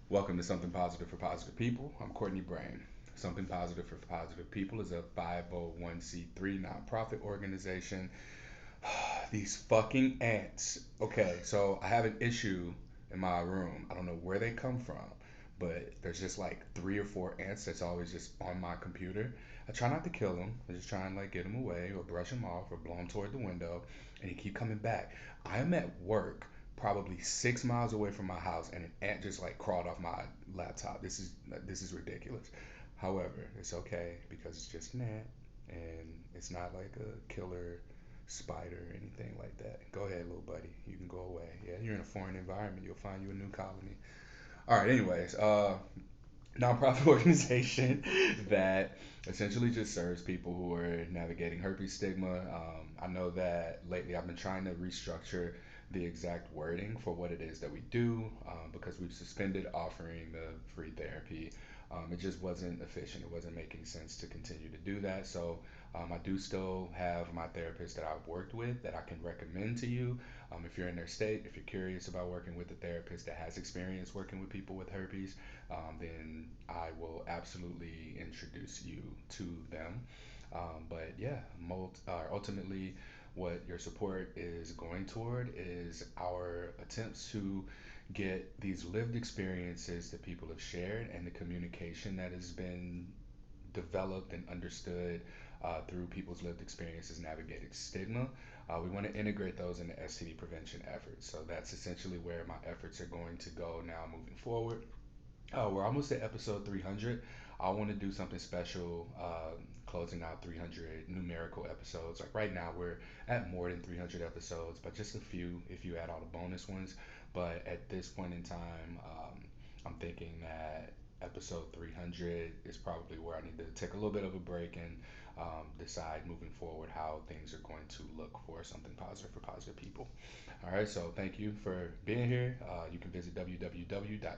Welcome to Something Positive for Positive People. I'm Courtney Brain. Something Positive for Positive People is a 501c3 nonprofit organization. These fucking ants. Okay, so I have an issue in my room. I don't know where they come from, but there's just like three or four ants that's always just on my computer. I try not to kill them. I just try and like get them away or brush them off or blow them toward the window, and they keep coming back. I am at work, probably 6 miles away from my house, and an ant just like crawled off my laptop. This is ridiculous. However, it's okay because it's just an ant, and it's not like a killer spider or anything like that. Go ahead, little buddy. You can go away. Yeah, you're in a foreign environment. You'll find you a new colony. All right. Anyways, nonprofit organization that essentially just serves people who are navigating herpes stigma. I know that lately I've been trying to restructure the exact wording for what it is that we do because we've suspended offering the free therapy. It just wasn't efficient. It wasn't making sense to continue to do that. So I do still have my therapist that I've worked with that I can recommend to you. If you're in their state, if you're curious about working with a therapist that has experience working with people with herpes, then I will absolutely introduce you to them. But yeah, ultimately, what your support is going toward is our attempts to get these lived experiences that people have shared and the communication that has been developed and understood through people's lived experiences navigating stigma. We want to integrate those into STD prevention efforts. So that's essentially where my efforts are going to go now moving forward. We're almost at episode 300. I want to do something special, closing out 300 numerical episodes. Like right now, we're at more than 300 episodes, but just a few if you add all the bonus ones. But at this point in time, I'm thinking that episode 300 is probably where I need to take a little bit of a break and decide moving forward how things are going to look for something positive for positive people. All right, so thank you for being here. You can visit www.spfpp.org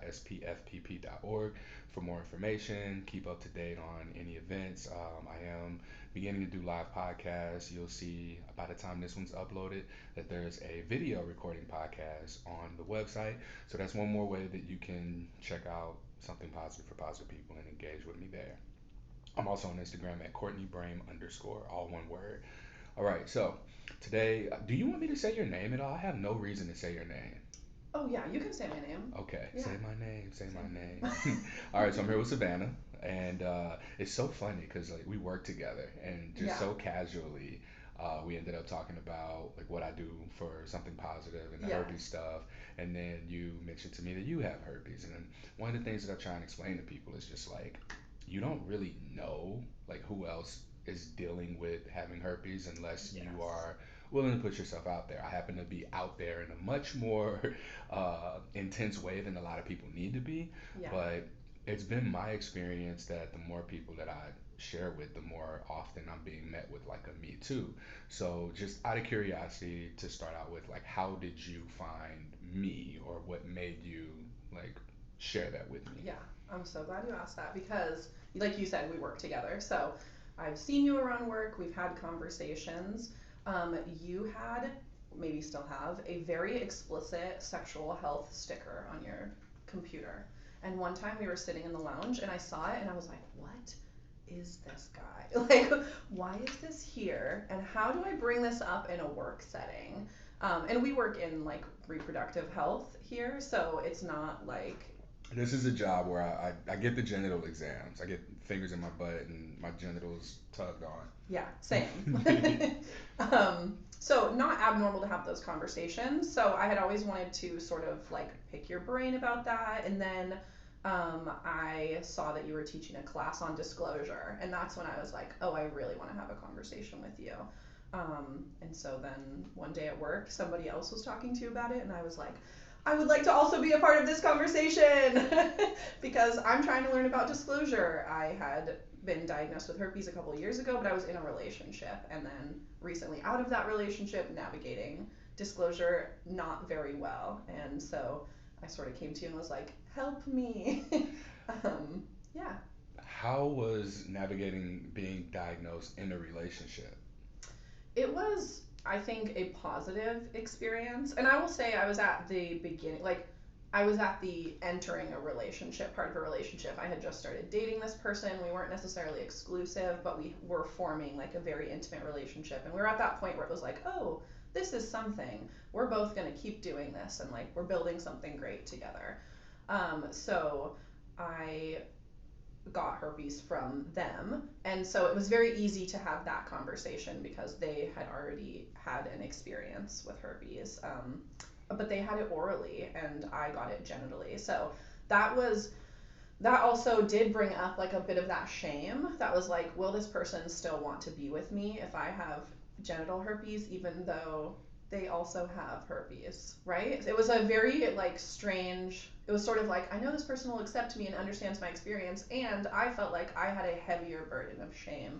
for more information. Keep up to date on any events. I am beginning to do live podcasts. You'll see by the time this one's uploaded that there's a video recording podcast on the website. So that's one more way that you can check out something positive for positive people and engage with me there. I'm also on Instagram at Courtney Brame underscore, all one word. All right, so today, do you want me to say your name at all? I have no reason to say your name. Oh yeah, you can say my name. Okay, Yeah. say my name, say my Same. name. All right, so I'm here with Savannah, and it's so funny because like we work together, and just Yeah. so casually, we ended up talking about like what I do for something positive and the herpes Yes. stuff, and then you mentioned to me that you have herpes, and then one of the things that I try and explain to people is just like you don't really know like who else is dealing with having herpes unless you Yes. are willing to put yourself out there. I happen to be out there in a much more intense way than a lot of people need to be. Yeah. But it's been my experience that the more people that I share with, the more often I'm being met with like a me too. So just out of curiosity to start out with, like, how did you find me, or what made you like share that with me? Yeah. I'm so glad you asked that because, like you said, we work together. So I've seen you around work. We've had conversations. You had, maybe still have, a very explicit sexual health sticker on your computer. And one time we were sitting in the lounge and I saw it and I was like, what is this guy? Like, why is this here? And how do I bring this up in a work setting? And we work in like reproductive health here, so it's not like, This is a job where I get the genital exams. I get fingers in my butt and my genitals tugged yeah, same. on. So not abnormal to have those conversations. So I had always wanted to sort of like pick your brain about that. And then I saw that you were teaching a class on disclosure. And that's when I was like, oh, I really want to have a conversation with you. And so then one day at work, somebody else was talking to you about it. And I was like, I would like to also be a part of this conversation because I'm trying to learn about disclosure. I had been diagnosed with herpes a couple of years ago, but I was in a relationship and then recently out of that relationship, navigating disclosure not very well. And so I sort of came to you and was like, help me. Yeah. How was navigating being diagnosed in a relationship? It was, I think, a positive experience. And I will say I was at the beginning, like I was at the entering a relationship part of a relationship. I had just started dating this person. We weren't necessarily exclusive, but we were forming like a very intimate relationship. And we were at that point where it was like, oh, this is something. We're both going to keep doing this and like we're building something great together. So I got herpes from them. And so it was very easy to have that conversation because they had already had an experience with herpes. But they had it orally and I got it genitally. So that was that also did bring up like a bit of that shame. That was like, will this person still want to be with me if I have genital herpes, even though they also have herpes, right? It was a very like strange. It was sort of like, I know this person will accept me and understands my experience, and I felt like I had a heavier burden of shame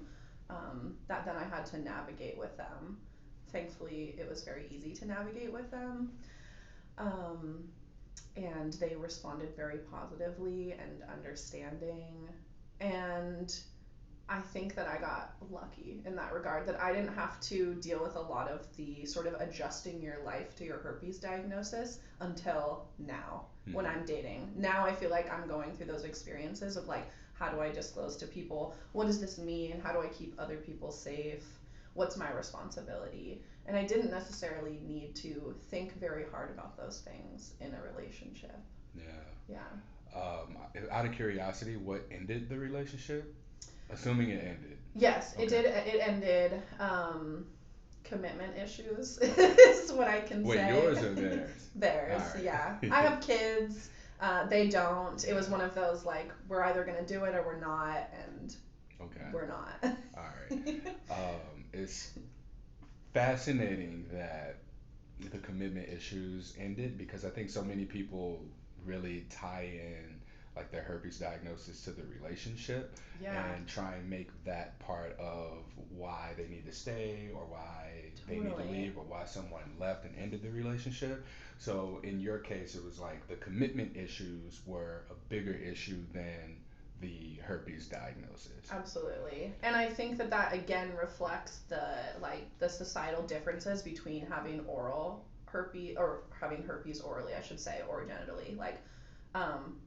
that then I had to navigate with them. Thankfully, it was very easy to navigate with them. Um, and they responded very positively and understanding. And I think that I got lucky in that regard, that I didn't have to deal with a lot of the sort of adjusting your life to your herpes diagnosis until now when Mm-hmm. I'm dating. Now I feel like I'm going through those experiences of like, how do I disclose to people? What does this mean? How do I keep other people safe? What's my responsibility? And I didn't necessarily need to think very hard about those things in a relationship. Yeah. Yeah. Out of curiosity, what ended the relationship? Assuming it ended. Yes, it Okay. did. It ended. Commitment issues Okay. is what I can Wait, say. yours or theirs? All Theirs, yeah. right. I have kids. They don't. It was Yeah. one of those like we're either gonna do it or we're not, and Okay. we're not. All right. It's fascinating that the commitment issues ended because I think so many people really tie in like their herpes diagnosis to the relationship Yeah, and try and make that part of why they need to stay or why they need to totally. leave or why someone left and ended the relationship. So in your case, it was like the commitment issues were a bigger issue than the herpes diagnosis. Absolutely. And I think that that again reflects the like the societal differences between having oral herpes or having herpes orally, I should say, or genitally. Like um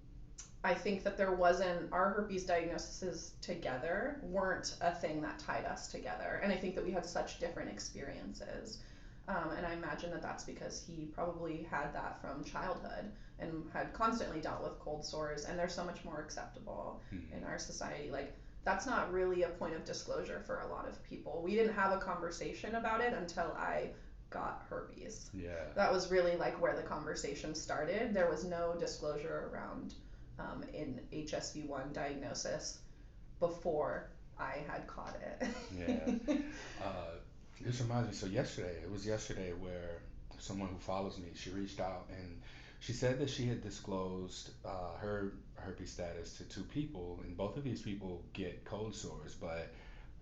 I think that there wasn't our herpes diagnoses together weren't a thing that tied us together, and I think that we had such different experiences. And I imagine that that's because he probably had that from childhood and had constantly dealt with cold sores, and they're so much more acceptable in Hmm. our society. Like that's not really a point of disclosure for a lot of people. We didn't have a conversation about it until I got herpes. Yeah. That was really like where the conversation started. There was no disclosure around in HSV1 diagnosis before I had caught Yeah. it. Uh, this reminds me. So yesterday, it was yesterday where someone who follows me, she reached out and she said that she had disclosed her herpes status to two people, and both of these people get cold sores, but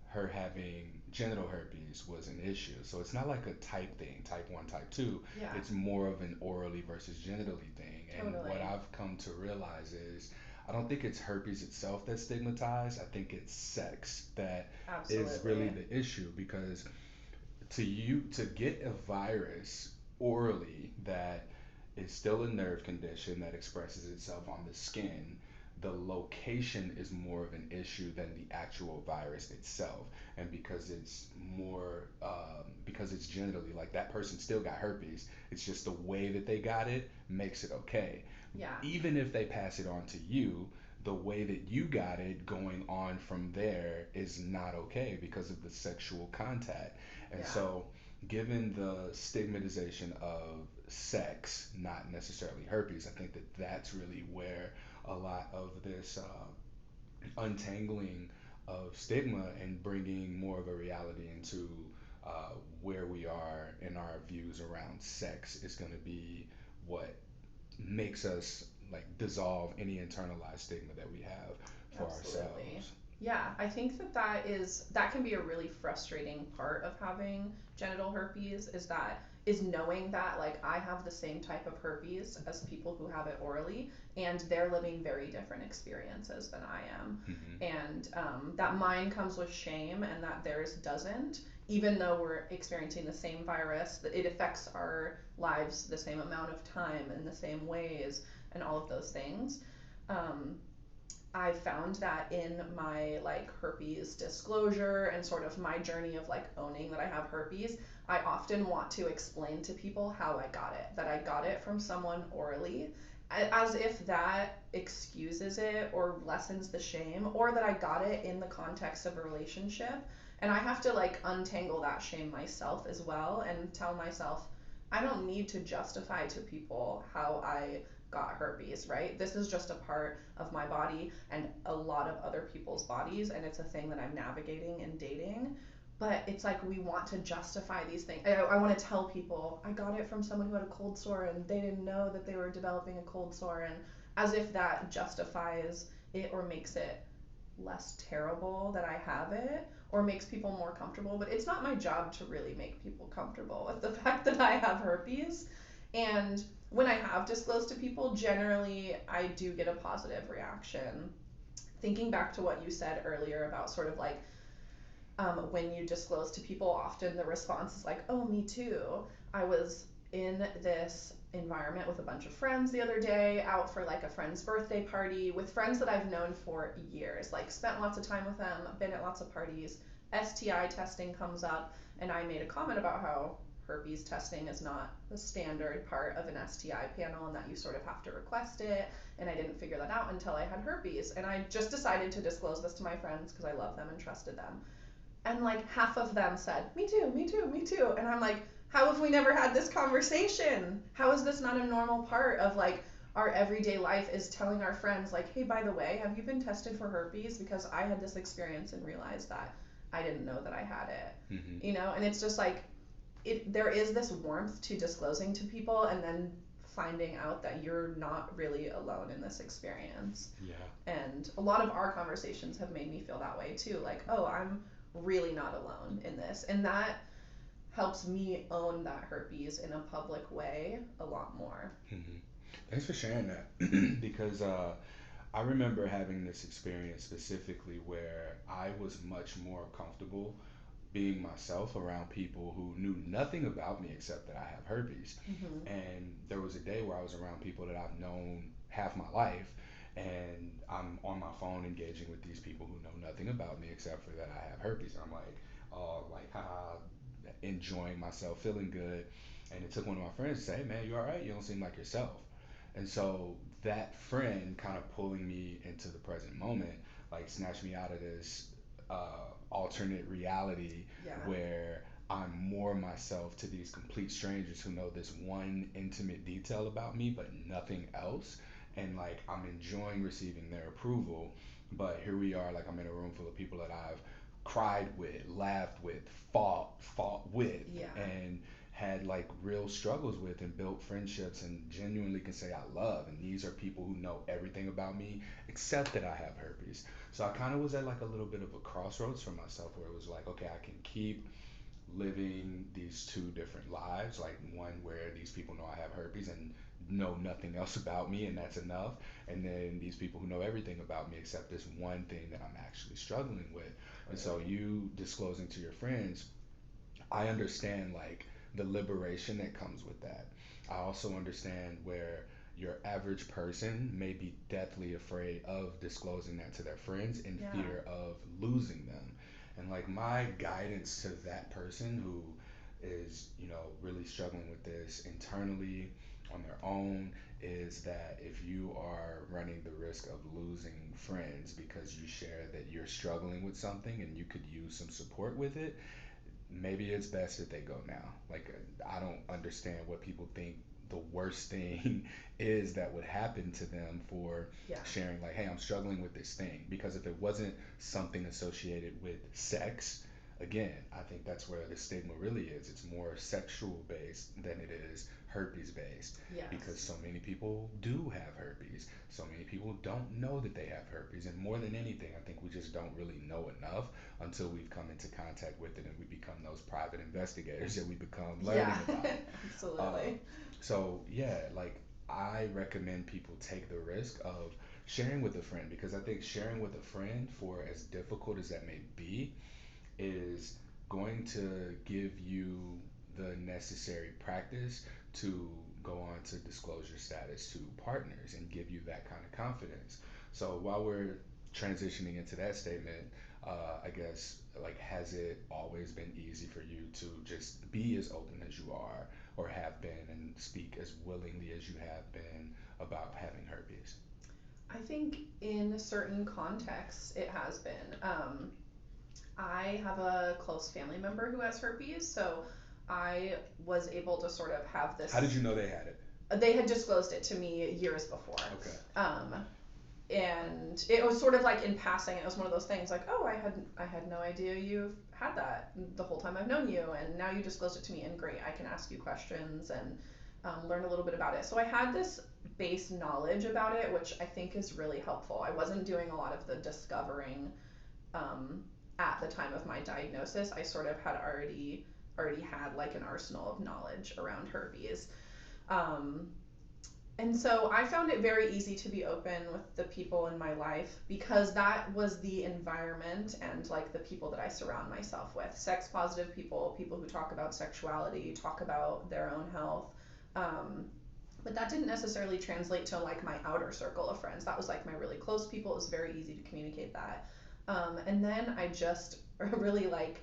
her having genital herpes was an issue. So it's not like a type thing, type 1, type 2. Yeah, It's more of an orally versus genitally thing. And what totally. I've come to realize is I don't think it's herpes itself that's stigmatized. I think it's sex that is really Absolutely. the issue because to get a virus orally that is still a nerve condition that expresses itself on the skin, the location is more of an issue than the actual virus itself. And because it's more, because it's genitally, like that person still got herpes, it's just the way that they got it makes it okay. Yeah, Even if they pass it on to you, the way that you got it going on from there is not okay because of the sexual contact. And yeah, so, given the stigmatization of sex, not necessarily herpes, I think that that's really where a lot of this untangling of stigma and bringing more of a reality into where we are in our views around sex is going to be what makes us like dissolve any internalized stigma that we have for absolutely. ourselves. Yeah, I think that that can be a really frustrating part of having genital herpes is knowing that like I have the same type of herpes as people who have it orally, and they're living very different experiences than I am. Hmm. And that mine comes with shame and that theirs doesn't, even though we're experiencing the same virus, that it affects our lives the same amount of time in the same ways and all of those things. Um, I found that in my like herpes disclosure and sort of my journey of like owning that I have herpes, I often want to explain to people how I got it, that I got it from someone orally, as if that excuses it or lessens the shame, or that I got it in the context of a relationship. And I have to like untangle that shame myself as well and tell myself, I don't need to justify to people how I got herpes, right? This is just a part of my body and a lot of other people's bodies, and it's a thing that I'm navigating and dating. But it's like we want to justify these things. I want to tell people I got it from someone who had a cold sore and they didn't know that they were developing a cold sore, and as if that justifies it or makes it less terrible that I have it or makes people more comfortable. But it's not my job to really make people comfortable with the fact that I have herpes. And when I have disclosed to people, generally I do get a positive reaction. Thinking back to what you said earlier about sort of like when you disclose to people, often the response is like, oh, me too. I was in this environment with a bunch of friends the other day, out for like a friend's birthday party with friends that I've known for years, like spent lots of time with them, been at lots of parties. STI testing comes up, and I made a comment about how herpes testing is not the standard part of an STI panel and that you sort of have to request it. And I didn't figure that out until I had herpes. And I just decided to disclose this to my friends because I love them and trusted them. And like half of them said, me too, me too, me too. And I'm like, how have we never had this conversation? How is this not a normal part of like our everyday life, is telling our friends like, hey, by the way, have you been tested for herpes? Because I had this experience and realized that I didn't know that I had it. Mm-hmm. And it's just like there is this warmth to disclosing to people and then finding out that you're not really alone in this experience. Yeah. And a lot of our conversations have made me feel that way too. Like, oh, I'm really not alone in this. And that helps me own that herpes in a public way a lot more. Mm-hmm. Thanks for sharing that because I remember having this experience specifically where I was much more comfortable being myself around people who knew nothing about me except that I have herpes. Mm-hmm. And there was a day where I was around people that I've known half my life, and I'm on my phone engaging with these people who know nothing about me except for that I have herpes. I'm like, oh, like, haha, enjoying myself, feeling good. And it took one of my friends to say, hey, man, you all right? You don't seem like yourself. And so that friend kind of pulling me into the present moment, like snatched me out of this alternate reality Yeah. where I'm more myself to these complete strangers who know this one intimate detail about me, but nothing else. And like I'm enjoying receiving their approval, but here we are, like I'm in a room full of people that I've cried with, laughed with, fought with, Yeah. and had like real struggles with and built friendships and genuinely can say I love. And these are people who know everything about me except that I have herpes. So I kind of was at like a little bit of a crossroads for myself where it was like, okay, I can keep living these two different lives, like one where these people know I have herpes and know nothing else about me, and that's enough. And then these people who know everything about me except this one thing that I'm actually struggling with. And so Totally. you disclosing to your friends, I understand like the liberation that comes with that. I also understand where your average person may be deathly afraid of disclosing that to their friends in Yeah. fear of losing them. And like my guidance to that person who is, really struggling with this internally on their own is that if you are running the risk of losing friends because you share that you're struggling with something and you could use some support with it, maybe it's best that they go now. Like, I don't understand what people think the worst thing is that would happen to them for Yeah. sharing, like, hey, I'm struggling with this thing. Because if it wasn't something associated with sex, again, I think that's where the stigma really is. It's more sexual based than it is herpes based because Yes. so many people do have herpes. So many people don't know that they have herpes. And more than anything, I think we just don't really know enough until we've come into contact with it and we become those private investigators that we become learning Yeah. about it. Um, Absolutely. so yeah, like I recommend people take the risk of sharing with a friend because I think sharing with a friend, for as difficult as that may be, is going to give you the necessary practice to go on to disclose your status to partners and give you that kind of confidence. So while we're transitioning into that statement, I guess, like, has it always been easy for you to just be as open as you are, or have been, and speak as willingly as you have been about having herpes? I think in certain contexts it has been. I have a close family member who has herpes, so I was able to sort of have How did this. you know they had it? They had disclosed it to me years before. Okay. Um, and it was sort of like in passing. It was one of those things like, oh, I had no idea you've had that the whole time I've known you, and now you disclosed it to me, and great, I can ask you questions and learn a little bit about it. So I had this base knowledge about it, which I think is really helpful. I wasn't doing a lot of the discovering um, at the time of my diagnosis. I sort of had already had like an arsenal of knowledge around herpes. Um, and so I found it very easy to be open with the people in my life because that was the environment and like the people that I surround myself with. Sex positive people, people who talk about sexuality, talk about their own health. Um, but that didn't necessarily translate to like my outer circle of friends. That was like my really close people. It was very easy to communicate that. And then I just really like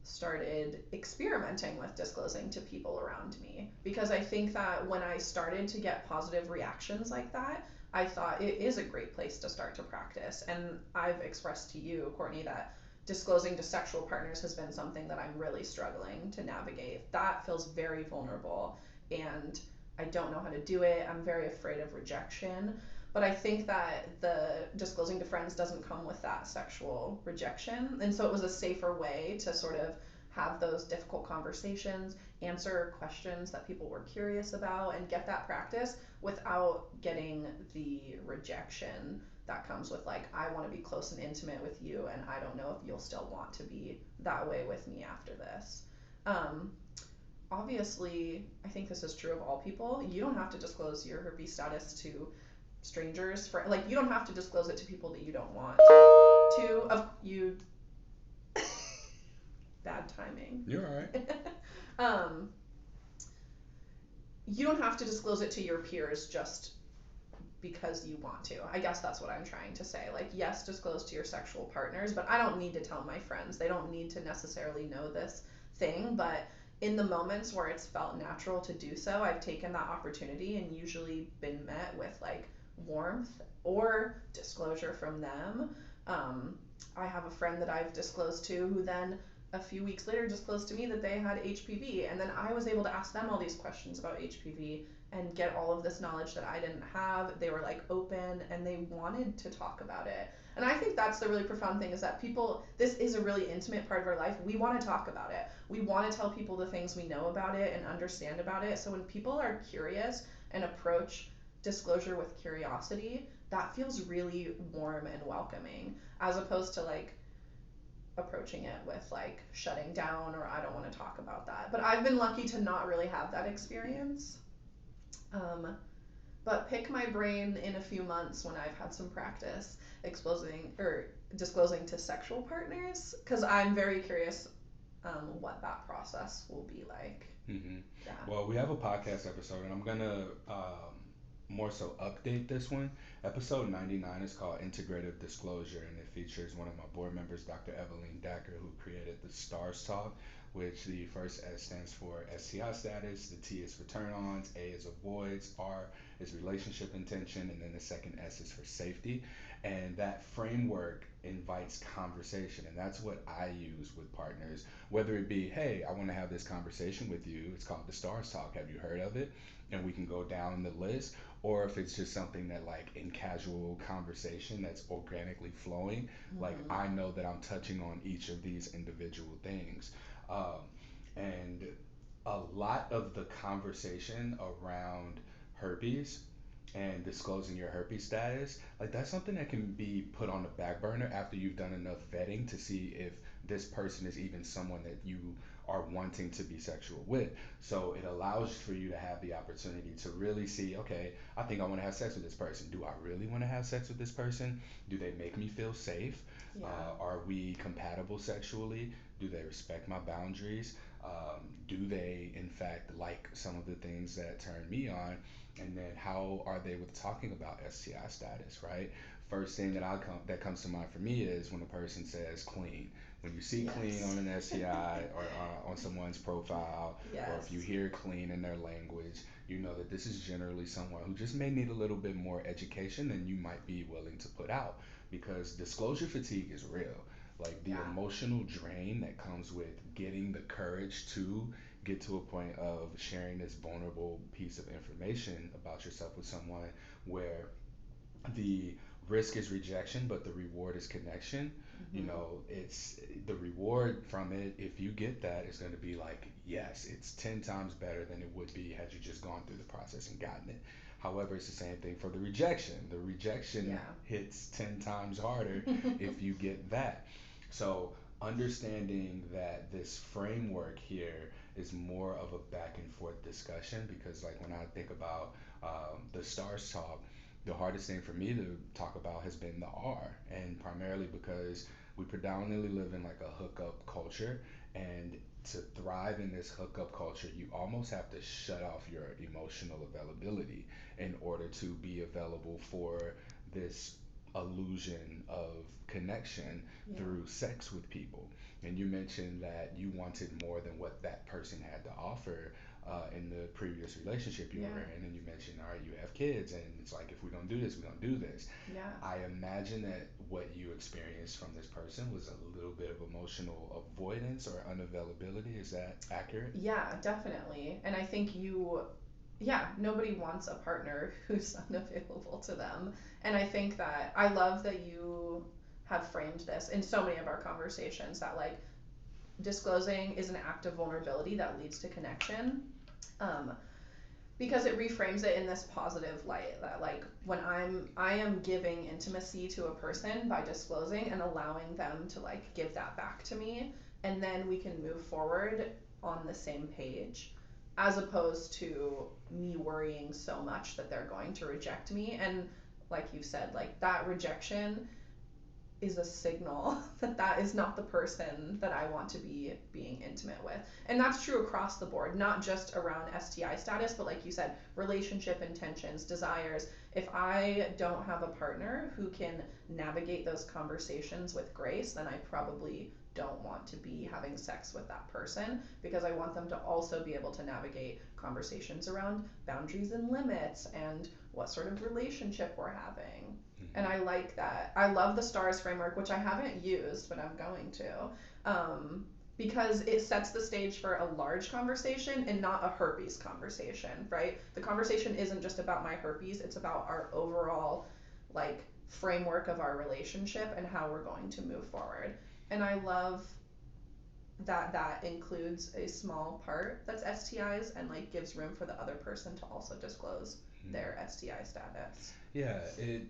started experimenting with disclosing to people around me because I think that when I started to get positive reactions like that, I thought it is a great place to start to practice. And I've expressed to you, Courtney, that disclosing to sexual partners has been something that I'm really struggling to navigate. That feels very vulnerable and I don't know how to do it. I'm very afraid of rejection. But I think that the disclosing to friends doesn't come with that sexual rejection. And so it was a safer way to sort of have those difficult conversations, answer questions that people were curious about, and get that practice without getting the rejection that comes with, like, I want to be close and intimate with you, and I don't know if you'll still want to be that way with me after this. Um, Obviously, I think this is true of all people. You don't have to disclose your herpes status to strangers for like you don't have to disclose it to people that you don't want to of you bad timing. You're all right. um you don't have to disclose it to your peers just because you want to. I guess that's what I'm trying to say. Like, yes, disclose to your sexual partners, but I don't need to tell my friends. They don't need to necessarily know this thing, but in the moments where it's felt natural to do so, I've taken that opportunity and usually been met with like warmth or disclosure from them. Um, I have a friend that I've disclosed to who then a few weeks later disclosed to me that they had HPV, and then I was able to ask them all these questions about HPV and get all of this knowledge that I didn't have. They were like open and they wanted to talk about it. And I think that's the really profound thing is that people, this is a really intimate part of our life. We want to talk about it. We want to tell people the things we know about it and understand about it. So when people are curious and approach disclosure with curiosity, that feels really warm and welcoming as opposed to like approaching it with like shutting down or I don't want to talk about that. But I've been lucky to not really have that experience. Um, but pick my brain in a few months when I've had some practice exposing or disclosing to sexual partners because I'm very curious what that process will be like. Hmm. Yeah. Well, we have a podcast episode, and I'm gonna more so update this one. Episode 99 is called Integrative Disclosure, and it features one of my board members, Dr. Evelyn Dacker, who created the STARS Talk, which the first S stands for STI status, the T is for turn-ons, A is avoids, R is relationship intention, and then the second S is for safety. And that framework invites conversation, and that's what I use with partners, whether it be, hey, I want to have this conversation with you. It's called the Stars Talk. Have you heard of it? And we can go down the list. Or if it's just something that, like, in casual conversation that's organically flowing, like, Mm-hmm. I know that I'm touching on each of these individual things. Um, and a lot of the conversation around herpes and disclosing your herpes status, like, that's something that can be put on the back burner after you've done enough vetting to see if this person is even someone that you are wanting to be sexual with. So it allows for you to have the opportunity to really see, okay, I think I want to have sex with this person. Do I really want to have sex with this person? Do they make me feel safe? Yeah. Are we compatible sexually? Do they respect my boundaries? Do they, in fact, like some of the things that turn me on? And then how are they with talking about STI status, right? First thing that comes to mind for me is when a person says clean. When you see clean Yes. on an STI or on someone's profile, or if you Yes. hear clean in their language, you know that this is generally someone who just may need a little bit more education than you might be willing to put out, because disclosure fatigue is real. Like the Yeah. emotional drain that comes with getting the courage to get to a point of sharing this vulnerable piece of information about yourself with someone, where the risk is rejection, but the reward is connection. You Hmm. know, it's the reward from it. If you get that, it's going to be like, yes, it's 10 times better than it would be had you just gone through the process and gotten it. However, it's the same thing for the rejection. The rejection Yeah. hits 10 times harder if you get that. So, understanding that this framework here is more of a back and forth discussion, because, like, when I think about the stars talk, the hardest thing for me to talk about has been the R, and primarily because we predominantly live in like a hookup culture, and to thrive in this hookup culture, you almost have to shut off your emotional availability in order to be available for this illusion of connection Yeah. through sex with people. And you mentioned that you wanted more than what that person had to offer in the previous relationship you Yeah. were in, and you mentioned, all right, you have kids, and it's like, if we don't do this, we don't do this. Yeah. I imagine that what you experienced from this person was a little bit of emotional avoidance or unavailability. Is that accurate? Yeah, definitely. And I think yeah, nobody wants a partner who's unavailable to them. And I think that I love that you have framed this in so many of our conversations that like disclosing is an act of vulnerability that leads to connection. Um, because it reframes it in this positive light that like when I am giving intimacy to a person by disclosing and allowing them to like give that back to me, and then we can move forward on the same page, as opposed to me worrying so much that they're going to reject me. And like you said, like that rejection is a signal that that is not the person that I want to be being intimate with. And that's true across the board, not just around STI status, but like you said, relationship intentions, desires. If I don't have a partner who can navigate those conversations with grace, then I probably don't want to be having sex with that person, because I want them to also be able to navigate conversations around boundaries and limits and what sort of relationship we're having. And Hmm. I like that. I love the stars framework, which I haven't used, but I'm going to, um, because it sets the stage for a large conversation and not a herpes conversation, right? The conversation isn't just about my herpes, it's about our overall like framework of our relationship and how we're going to move forward. And I love that that includes a small part that's STIs and like gives room for the other person to also disclose their STI status. Yeah, it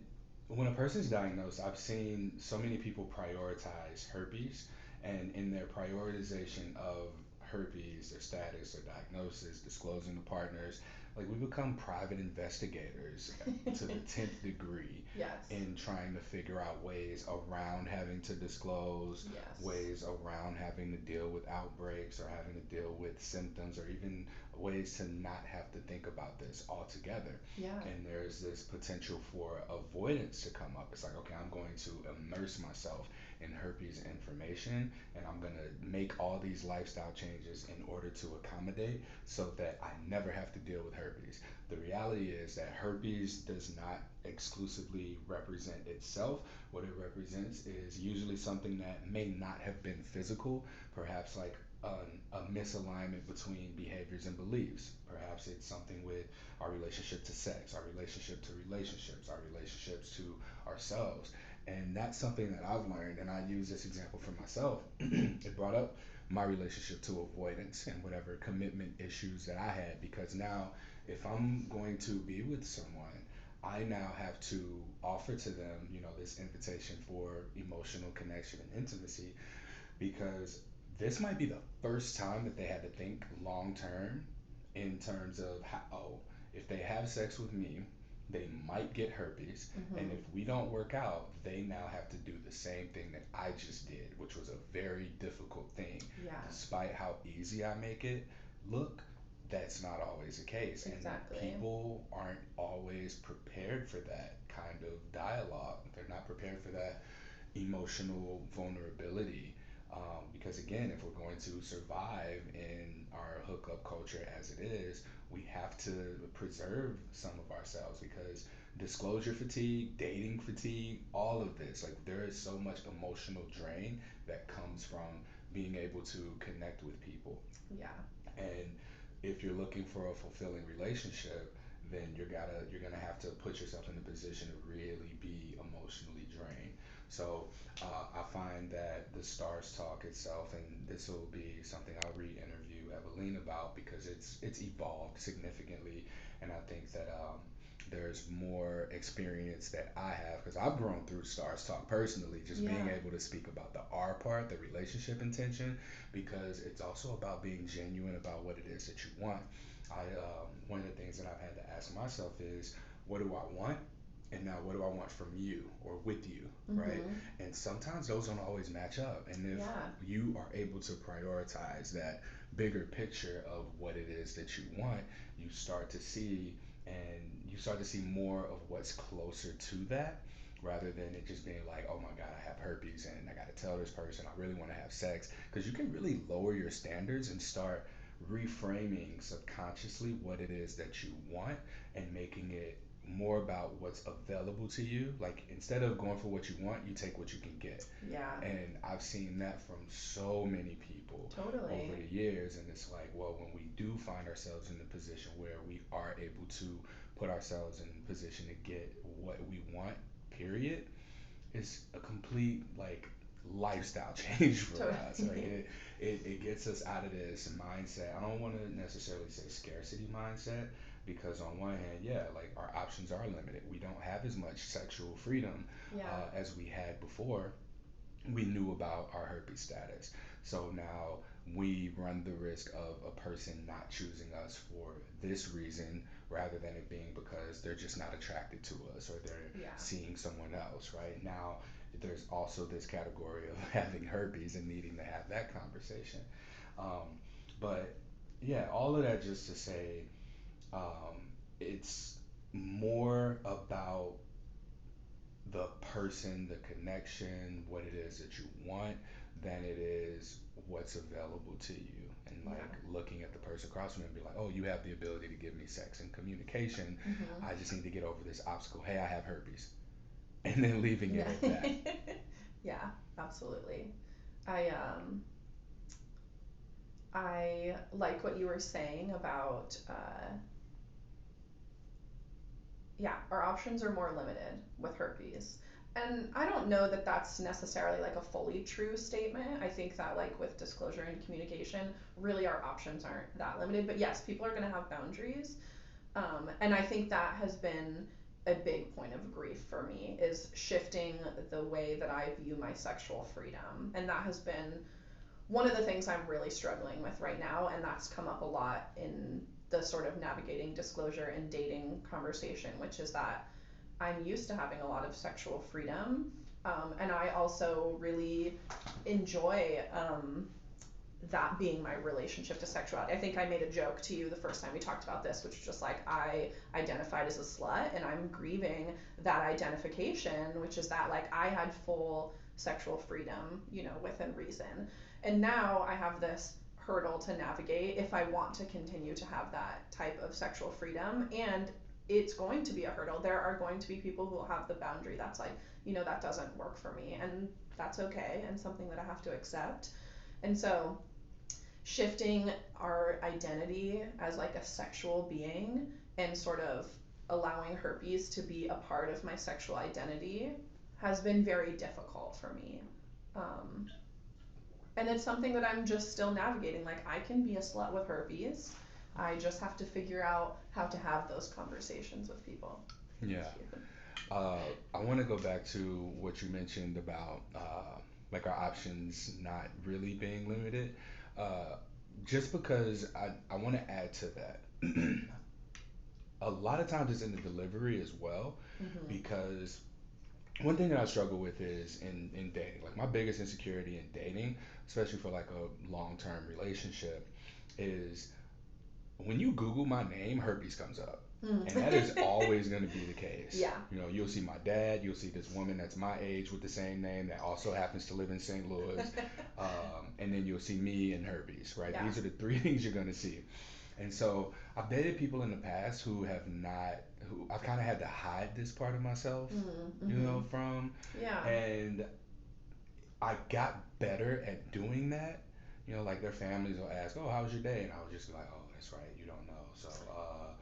when a person's diagnosed, I've seen so many people prioritize herpes, and in their prioritization of herpes, their status, their diagnosis, disclosing to partners, like we become private investigators to the 10th degree Yes. in trying to figure out ways around having to disclose, Yes. ways around having to deal with outbreaks or having to deal with symptoms, or even ways to not have to think about this altogether. Yeah. And there's this potential for avoidance to come up. It's like, okay, I'm going to immerse myself in herpes information, and I'm going to make all these lifestyle changes in order to accommodate so that I never have to deal with herpes. The reality is that herpes does not exclusively represent itself. What it represents is usually something that may not have been physical, perhaps like a misalignment between behaviors and beliefs. Perhaps it's something with our relationship to sex, our relationship to relationships, our relationships to ourselves. And that's something that I've learned, and I use this example for myself. It brought up my relationship to avoidance and whatever commitment issues that I had, because now, if I'm going to be with someone, I now have to offer to them, you know, this invitation for emotional connection and intimacy, because this might be the first time that they had to think long term in terms of how, oh, if they have sex with me, they might get herpes. And if Mhm. we don't work out, they now have to do the same thing that I just did, which was a very difficult thing. Yeah. Despite how easy I make it look, that's not always the case. And Exactly. people aren't always prepared for that kind of dialogue. They're not prepared for that emotional vulnerability. Because again, if we're going to survive in our hookup culture as it is, we have to preserve some of ourselves because disclosure fatigue, dating fatigue, all of this, like there is so much emotional drain that comes from being able to connect with people. Yeah. And if you're looking for a fulfilling relationship, then you're gonna have to put yourself in a position to really be emotionally drained. So I find that the Stars Talk itself, and this will be something I'll re-interview Evelyn about because it's evolved significantly, and I think that there's more experience that I have because I've grown through Stars Talk personally, just being Yeah. able to speak about the R part, the relationship intention, because it's also about being genuine about what it is that you want. One of the things that I've had to ask myself is, what do I want? And now, what do I want from you or with you, right? Mhm. And sometimes those don't always match up. And if Yeah. you are able to prioritize that bigger picture of what it is that you want, you start to see and you start to see more of what's closer to that rather than it just being like, oh my God, I have herpes and I got to tell this person I really want to have sex. Because you can really lower your standards and start reframing subconsciously what it is that you want and making it more about what's available to you. Like instead of going for what you want, you take what you can get. Yeah. And I've seen that from so many people over Totally. the years. And it's like, well, when we do find ourselves in the position where we are able to put ourselves in a position to get what we want, period, it's a complete like lifestyle change for us. Like Totally. it gets us out of this mindset. I don't want to necessarily say scarcity mindset because on one hand, yeah, like our options are limited. We don't have as much sexual freedom Yeah. as we had before we knew about our herpes status. So now we run the risk of a person not choosing us for this reason rather than it being because they're just not attracted to us or they're Yeah. seeing someone else, right? Now, there's also this category of having herpes and needing to have that conversation. Um, but yeah, all of that just to say it's more about the person, the connection, what it is that you want, than it is what's available to you. And like Yeah. looking at the person across from you and be like, oh, you have the ability to give me sex and communication. Mhm. I just need to get over this obstacle. Hey, I have herpes. And then leaving it Yeah. at that. Yeah, absolutely. I um I like what you were saying about yeah, our options are more limited with herpes. And I don't know that that's necessarily like a fully true statement. I think that like with disclosure and communication, really our options aren't that limited. But yes, people are going to have boundaries. And I think that has been a big point of grief for me is shifting the way that I view my sexual freedom. And that has been one of the things I'm really struggling with right now, and that's come up a lot in the sort of navigating disclosure and dating conversation, which is that I'm used to having a lot of sexual freedom. And I also really enjoy that being my relationship to sexuality. I think I made a joke to you the first time we talked about this, which was just like I identified as a slut and I'm grieving that identification, which is that like I had full sexual freedom, you know, within reason. And now I have this hurdle to navigate if I want to continue to have that type of sexual freedom. And it's going to be a hurdle. There are going to be people who will have the boundary that's like, you know, that doesn't work for me. And that's okay and something that I have to accept. And so shifting our identity as like a sexual being and sort of allowing herpes to be a part of my sexual identity has been very difficult for me. Um, and it's something that I'm just still navigating. Like, I can be a slut with herpes. I just have to figure out how to have those conversations with people. Thank Yeah. you. I want to go back to what you mentioned about like our options not really being limited. Uh, just because I want to add to that. a lot of times it's in the delivery as well, Mhm. because one thing that I struggle with is in dating. Like my biggest insecurity in dating, especially for like a long term relationship, is when you Google my name, herpes comes up. Mm. And that is always going to be the case. Yeah. You know, you'll see my dad, you'll see this woman that's my age with the same name that also happens to live in St. Louis, and then you'll see me and herpes, right? Yeah. These are the three things you're going to see. And so I've dated people in the past who have not, who I've kind of had to hide this part of myself, Mm. you Mhm. know, from. Yeah. And I got better at doing that. You know, like their families will ask, "Oh, how was your day?" And I would just be like, "Oh, that's right, you don't know." So,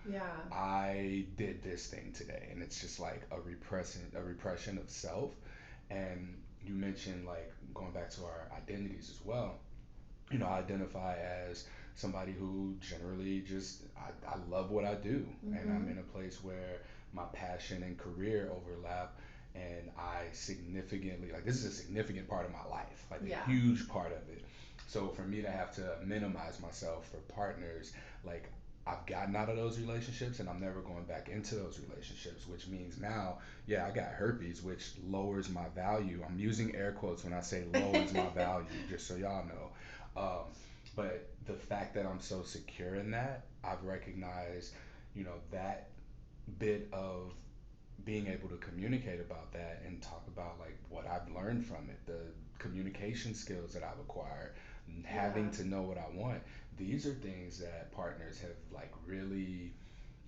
Yeah. I did this thing today, and it's just like a repression of self. And you mentioned like going back to our identities as well. You know, I identify as somebody who generally just I love what I do, and I'm Mhm. in a place where my passion and career overlap, and I significantly like this is a significant part of my life, like a Yeah. huge part of it. So for me to have to minimize myself for partners, like I've gotten out of those relationships and I'm never going back into those relationships, which means now, yeah, I got herpes, which lowers my value. I'm using air quotes when I say lowers my value, just so y'all know. Um, but the fact that I'm so secure in that, I've recognized, that bit of being able to communicate about that and talk about like what I've learned from it, the communication skills that I've acquired, and having Yeah. to know what I want. These are things that partners have like really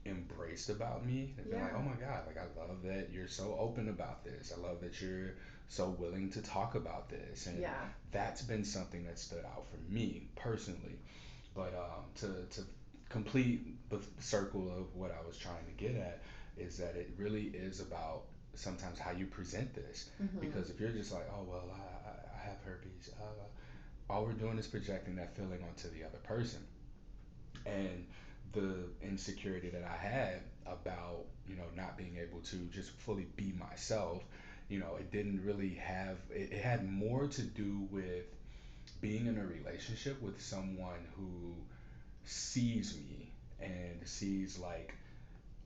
embraced about me. They've been like, "Oh Yeah. my God, like I love that you're so open about this. I love that you're so willing to talk about this." And Yeah. that's been something that stood out for me personally. But to complete the circle of what I was trying to get at is that it really is about sometimes how you present this. Mhm. Because if you're just like, "Oh well, I have herpes," all we're doing is projecting that feeling onto the other person. And the insecurity that I had about, not being able to just fully be myself, it didn't really have, it had more to do with being in a relationship with someone who sees me and sees like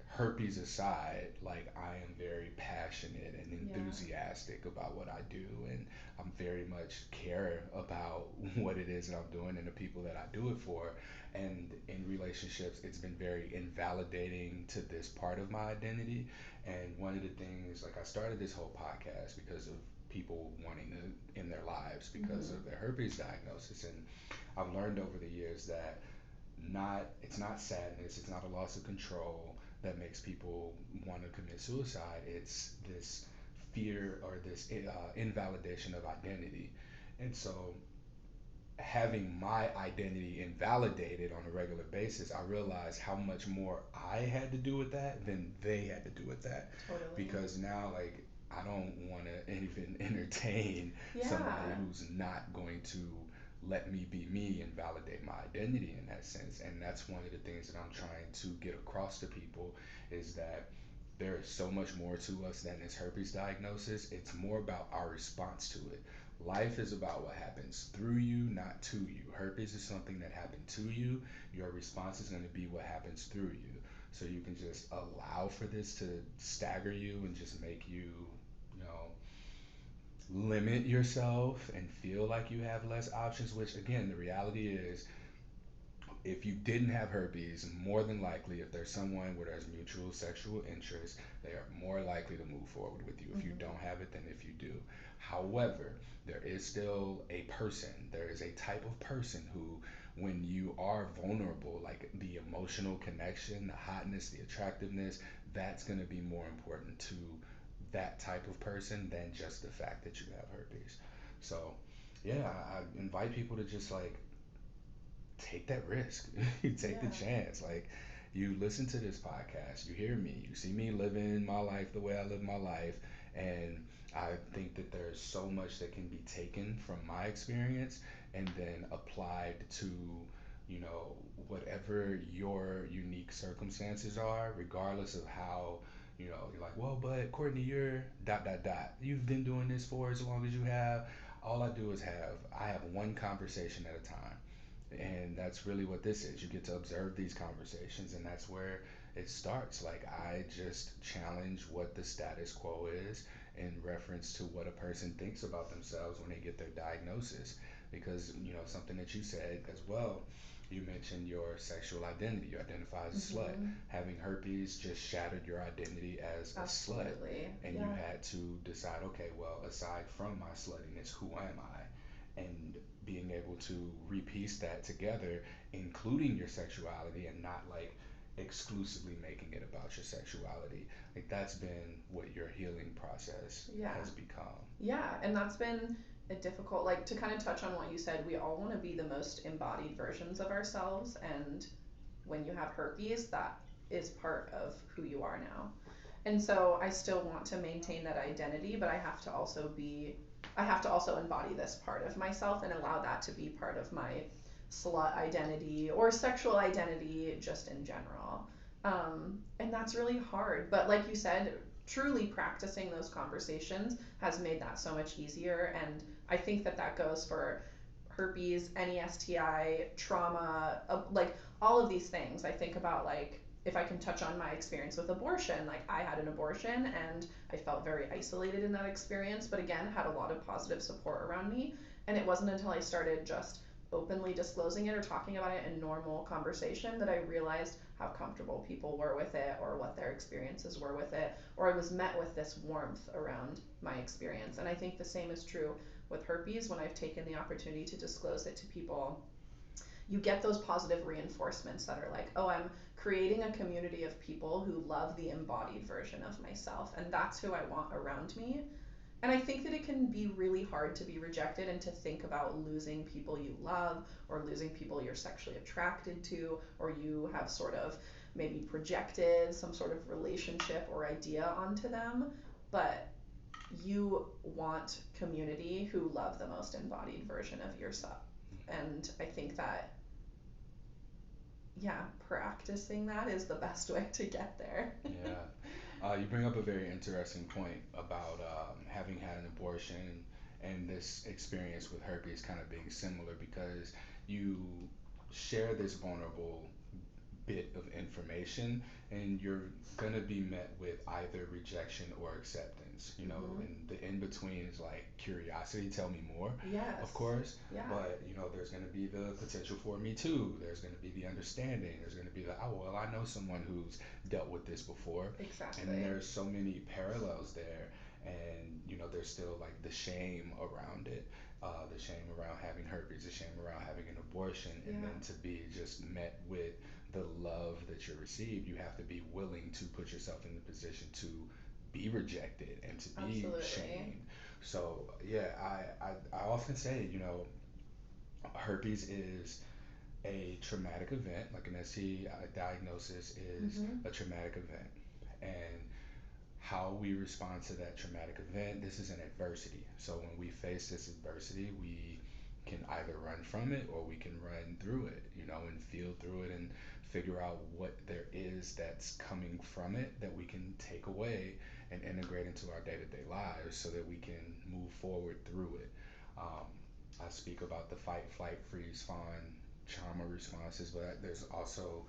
herpes aside, like I am very passionate and Yeah. enthusiastic about what I do, and I'm very much care about what it is that I'm doing and the people that I do it for. And in relationships, it's been very invalidating to this part of my identity. And one of the things, like I started this whole podcast because of people wanting to end their lives because Mhm. of their herpes diagnosis, and I've learned over the years that it's not sadness, it's not a loss of control that makes people want to commit suicide. It's this fear or this invalidation of identity. And so having my identity invalidated on a regular basis, I realized how much more I had to do with that than they had to do with that. Totally. Because now, like, I don't want to even entertain somebody Yeah. who's not going to let me be me and validate my identity in that sense. And that's one of the things that I'm trying to get across to people is that there is so much more to us than this herpes diagnosis. It's more about our response to it. Life is about what happens through you, not to you. Herpes is something that happened to you. Your response is going to be what happens through you. So you can just allow for this to stagger you and just make you, you know, limit yourself and feel like you have less options, which again, the reality is if you didn't have herpes, more than likely, if there's someone where there's mutual sexual interest, they are more likely to move forward with you if you Mhm. don't have it than if you do. However, there is still a person, there is a type of person who, when you are vulnerable, like the emotional connection, the hotness, the attractiveness, that's going to be more important to that type of person than just the fact that you have herpes. So, yeah, I invite people to just like take that risk. You take the Yeah. chance. Like you listen to this podcast, you hear me, you see me living my life the way I live my life, and I think that there's so much that can be taken from my experience and then applied to, whatever your unique circumstances are, regardless of how, you're like, well, but Courtney, you're dot dot dot. You've been doing this for as long as you have. All I have one conversation at a time, and that's really what this is. You get to observe these conversations, and that's where it starts. Like, I just challenge what the status quo is in reference to what a person thinks about themselves when they get their diagnosis. Because, something that you said as well, you mentioned your sexual identity. You identify as a slut. Mhm. Having herpes just shattered your identity as a slut. Absolutely. And you Yeah. had to decide, okay, well, aside from my sluttiness, who am I? And being able to repiece that together, including your sexuality and not like exclusively making it about your sexuality. Like, that's been what your healing process Yeah. has become. Yeah, and that's been a difficult, like, to kind of touch on what you said, we all want to be the most embodied versions of ourselves, and when you have herpes, that is part of who you are now. And so I still want to maintain that identity, but I have to also embody this part of myself and allow that to be part of my slut identity or sexual identity just in general. And that's really hard. But like you said, truly practicing those conversations has made that so much easier. And I think that that goes for herpes, any STI, trauma, like all of these things. I think about, like, if I can touch on my experience with abortion, like I had an abortion and I felt very isolated in that experience, but again, had a lot of positive support around me. And it wasn't until I started just openly disclosing it or talking about it in normal conversation that I realized how comfortable people were with it or what their experiences were with it, or I was met with this warmth around my experience. And I think the same is true with herpes. When I've taken the opportunity to disclose it to people, you get those positive reinforcements that are like, oh, I'm creating a community of people who love the embodied version of myself, and that's who I want around me. And I think that it can be really hard to be rejected and to think about losing people you love or losing people you're sexually attracted to, or you have sort of maybe projected some sort of relationship or idea onto them. But you want community who love the most embodied version of yourself. And I think that, yeah, practicing that is the best way to get there. Yeah. You bring up a very interesting point about having had an abortion and this experience with herpes kind of being similar because you share this vulnerable bit of information and you're going to be met with either rejection or acceptance, Mhm. and the in between is like curiosity, tell me more, of Yes. course. Yeah. But there's going to be the potential for me too, there's going to be the understanding, there's going to be the, oh well, I know someone who's dealt with this before. And Exactly. there's so many parallels there. And there's still like the shame around it, the shame around having herpes, the shame around having an abortion, and Yeah. then to be just met with the love that you received. You have to be willing to put yourself in the position to be rejected and to be Absolutely. shamed. So yeah, I often say, herpes is a traumatic event, like an STI diagnosis is Mhm. a traumatic event. And how we respond to that traumatic event, this is an adversity. So when we face this adversity, we can either run from it or we can run through it, and feel through it and figure out what there is that's coming from it that we can take away and integrate into our day-to-day lives so that we can move forward through it. Um, I speak about the fight, flight, freeze, fawn trauma responses, but there's also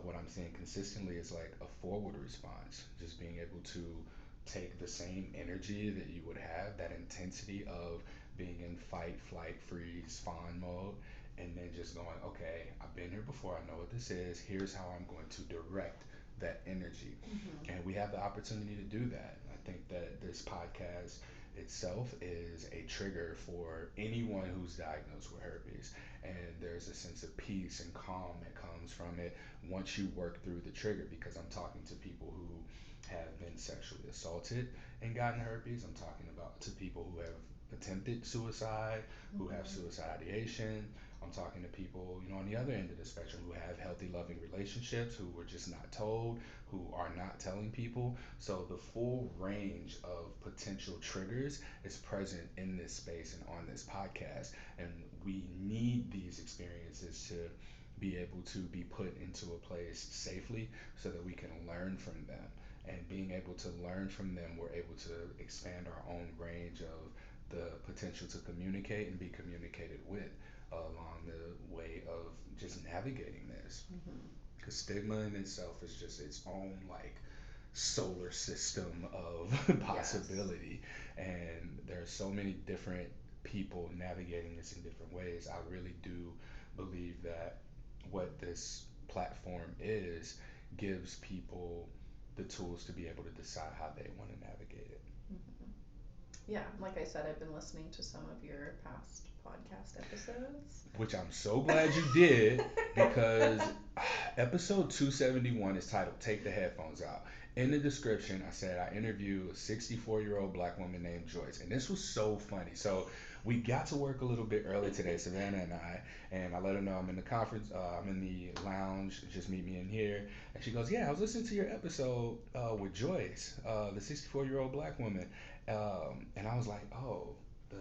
what I'm seeing consistently is like a forward response, just being able to take the same energy that you would have, that intensity of being in fight, flight, freeze, fawn mode, and then just going, okay, I've been here before, I know what this is, here's how I'm going to direct that energy. Mhm. And we have the opportunity to do that. I think that this podcast itself is a trigger for anyone who's diagnosed with herpes. And there's a sense of peace and calm that comes from it once you work through the trigger. Because I'm talking to people who have been sexually assaulted and gotten herpes. I'm talking about to people who have attempted suicide, who have Mhm. suicide ideation. I'm talking to people, on the other end of the spectrum who have healthy, loving relationships, who were just not told, who are not telling people. So the full range of potential triggers is present in this space and on this podcast. And we need these experiences to be able to be put into a place safely so that we can learn from them. And being able to learn from them, we're able to expand our own range of the potential to communicate and be communicated with along the way of just navigating this. Mhm. Because stigma in itself is just its own like solar system of Yes. possibility, and there are so many different people navigating this in different ways. I really do believe that what this platform is gives people the tools to be able to decide how they want to navigate it. Mhm. Yeah, like I said, I've been listening to some of your past podcast episodes. Which I'm so glad you did, because episode 271 is titled Take the Headphones Out. In the description, I said I interview a 64-year-old black woman named Joyce. And this was so funny. So we got to work a little bit early today, Savannah and I let her know I'm in the conference, I'm in the lounge, just meet me in here. And she goes, yeah, I was listening to your episode with Joyce, the 64-year-old black woman. And I was like, oh, the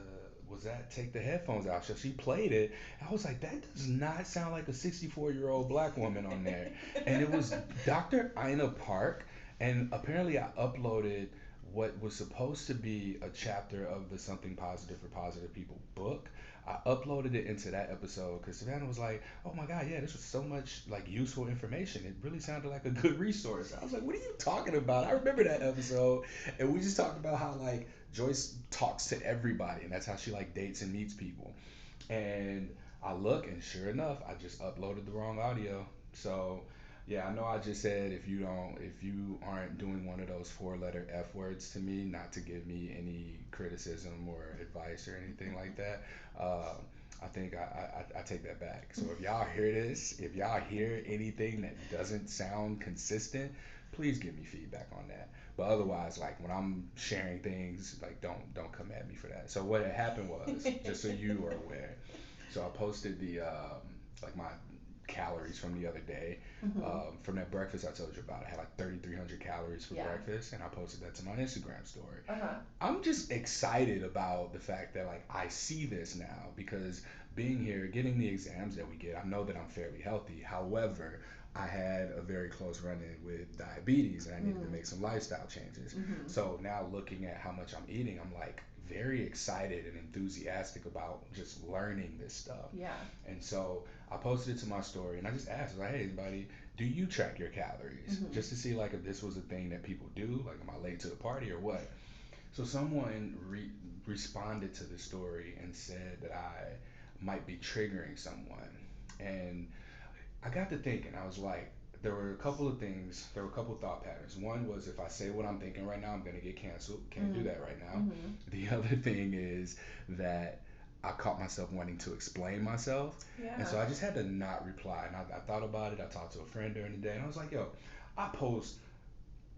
was that Take the Headphones Out. So she played it. I was like, that does not sound like a 64-year-old black woman on there. And it was Dr. Ina Park. And apparently, I uploaded what was supposed to be a chapter of the Something Positive for Positive People book. I uploaded it into that episode because Savannah was like, "Oh my God, yeah, this was so much like useful information. It really sounded like a good resource." I was like, "What are you talking about?" I remember that episode, and we just talked about how like Joyce talks to everybody, and that's how she like dates and meets people. And I look, and sure enough, I just uploaded the wrong audio. So yeah, I know I just said if you aren't doing one of those four-letter F words to me, not to give me any criticism or advice or anything like that. Uh, I think I take that back. So if y'all hear this, if y'all hear anything that doesn't sound consistent, please give me feedback on that. But otherwise, like when I'm sharing things, like don't come at me for that. So what had happened was, just so you are aware, so I posted the like my calories from the other day, Mhm. from that breakfast I told you about. I had like 3,300 calories for Yeah. breakfast, and I posted that to my Instagram story. Uh huh. I'm just excited about the fact that like I see this now, because being here, getting the exams that we get, I know that I'm fairly healthy. However, I had a very close run-in with diabetes, and I needed to Mm. make some lifestyle changes. Mhm. So now looking at how much I'm eating, I'm like very excited and enthusiastic about just learning this stuff. Yeah. And so I posted it to my story, and I just asked, like, hey, anybody, do you track your calories? Mhm. Just to see like if this was a thing that people do. Like, am I late to the party or what? So someone responded to the story and said that I might be triggering someone. And I got to thinking, I was like, there were a couple of things, there were a couple of thought patterns. One was, if I say what I'm thinking right now, I'm going to get canceled. Can't do Mm. that right now. Mhm. The other thing is that I caught myself wanting to explain myself. And Yeah. so I just had to not reply. And I thought about it. I talked to a friend during the day, and I was like, yo, I post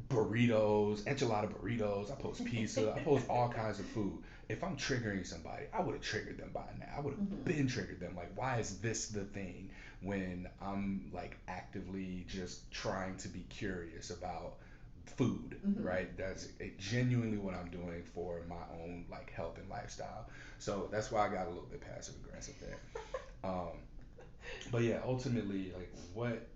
burritos, enchilada burritos. I post pizza. I post all kinds of food. If I'm triggering somebody, I would have triggered them by now. I would have Mhm. been triggered them. Like, why is this the thing when I'm like actively just trying to be curious about food, Mhm. right? That's genuinely what I'm doing for my own like health and lifestyle. So that's why I got a little bit passive aggressive there. Um, but yeah, ultimately, like what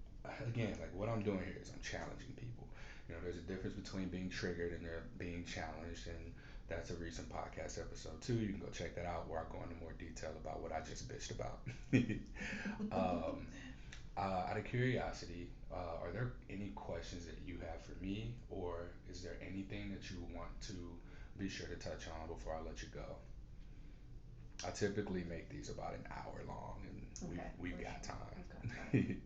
again, like what I'm doing here is I'm challenging people. You know, there's a difference between being triggered and they're being challenged, and that's a recent podcast episode too. You can go check that out where I go into more detail about what I just bitched about. um, Out of curiosity, are there any questions that you have for me, or is there anything that you want to be sure to touch on before I let you go? I typically make these about an hour long, and Okay, we've for got sure. We've got time. time.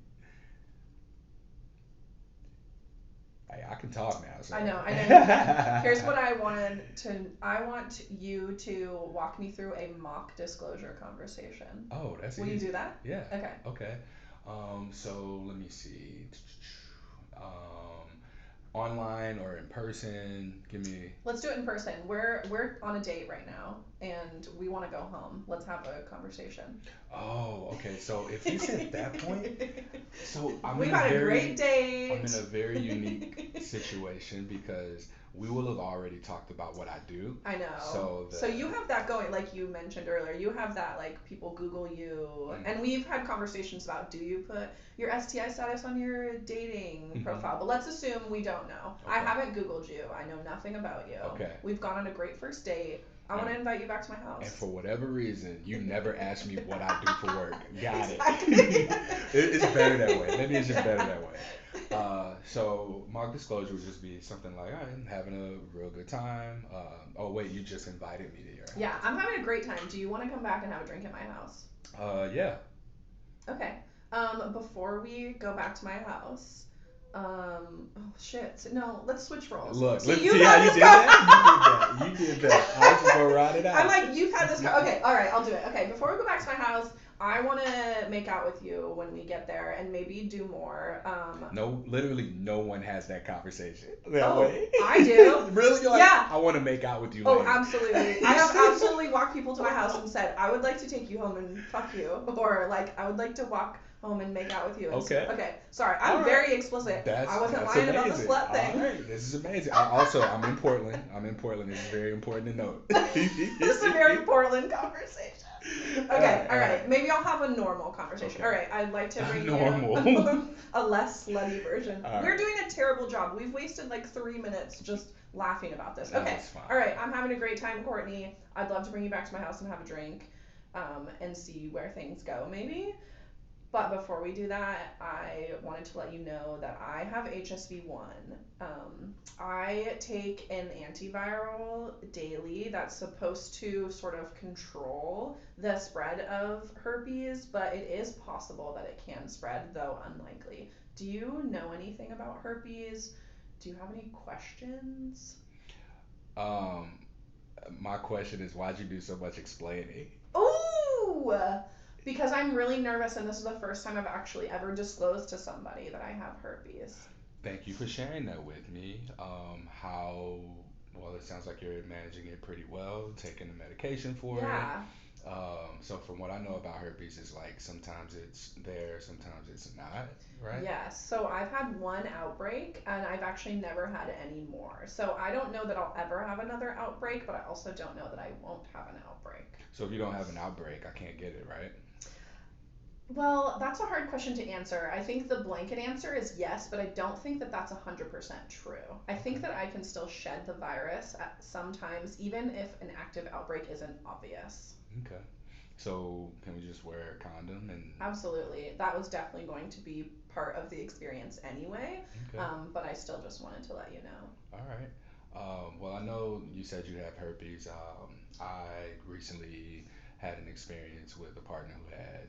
Hey, I can talk now, so. I know you can. Here's what I wanted to I want you to walk me through a mock disclosure conversation. Oh, that's Will you do easy. that? Yeah. Okay. Okay. So let me see. Um, Online or in person? Give me. Let's do it in person. We're on a date right now and we want to go home. Let's have a conversation. Oh, okay. So if it's at that point, so We've had a great I'm in date. a very unique situation because we will have already talked about what I do. I know. So So you the have that going, like you mentioned earlier. You have that, like people Google you, and mm, we've had conversations about do you put your STI status on your dating hmm profile? But let's assume we don't know. I okay, haven't Googled you. I know nothing about you. okay, We've gone on a great first date. I want to And invite you back to my and house. for whatever reason, you never ask me what I do for work. Got it. Exactly. It's better that way. Maybe it's just better that way. So my disclosure would just be something like, I'm having a real good time. Oh wait, you just invited me to your Yeah, house. I'm having a great time. Do you want to come back and have a drink at my house? Yeah. Okay. Before we go back to my house, oh shit. No, let's switch roles. Look, See, let's you've see how had you this did that. You did that. I was just gonna ride it I'm out. like, you've had this. Okay, all right, I'll do it. Okay, before we go back to my house, I want to make out with you when we get there and maybe do more. No, literally, no one has that conversation that Oh, way. I do. Really, you're like, Yeah. I want to make out with you Oh, later. absolutely. I have absolutely walked people to my house and said, I would like to take you home and fuck you. Or, like, I would like to walk home and make out with you and stuff. Okay. Okay, sorry, All I'm right. very explicit. I wasn't That's lying about the amazing. slut All thing. right, this is amazing. I'm in Portland. I'm in Portland. This is very important to note. This is a very Portland conversation. Okay, All all right. right. Maybe I'll have a normal conversation. All Okay. right, I'd like to bring Normal. you a less slutty version. All We're right. doing a terrible job. We've wasted like 3 minutes just laughing about this. No, Okay, it's fine. all right. I'm having a great time, Courtney. I'd love to bring you back to my house and have a drink, and see where things go. Maybe. But before we do that, I wanted to let you know that I have HSV1. I take an antiviral daily that's supposed to sort of control the spread of herpes, but it is possible that it can spread, though unlikely. Do you know anything about herpes? Do you have any questions? Um, my question is, why'd you do so much explaining? Ooh! Because I'm really nervous, and this is the first time I've actually ever disclosed to somebody that I have herpes. Thank you for sharing that with me. How, well, it sounds like you're managing it pretty well, taking the medication for it. Yeah. So from what I know about herpes is like sometimes it's there, sometimes it's not, right? Yes. So I've had one outbreak, and I've actually never had any more. So I don't know that I'll ever have another outbreak, but I also don't know that I won't have an outbreak. So if you don't have an outbreak, I can't get it, right? Well, that's a hard question to answer. I think the blanket answer is yes, but I don't think that that's 100% true. I think Okay. that I can still shed the virus at sometimes, even if an active outbreak isn't obvious. Okay. So can we just wear a condom and Absolutely. That was definitely going to be part of the experience anyway, okay. but I still just wanted to let you know. All right. Well, I know you said you have herpes. I recently had an experience with a partner who had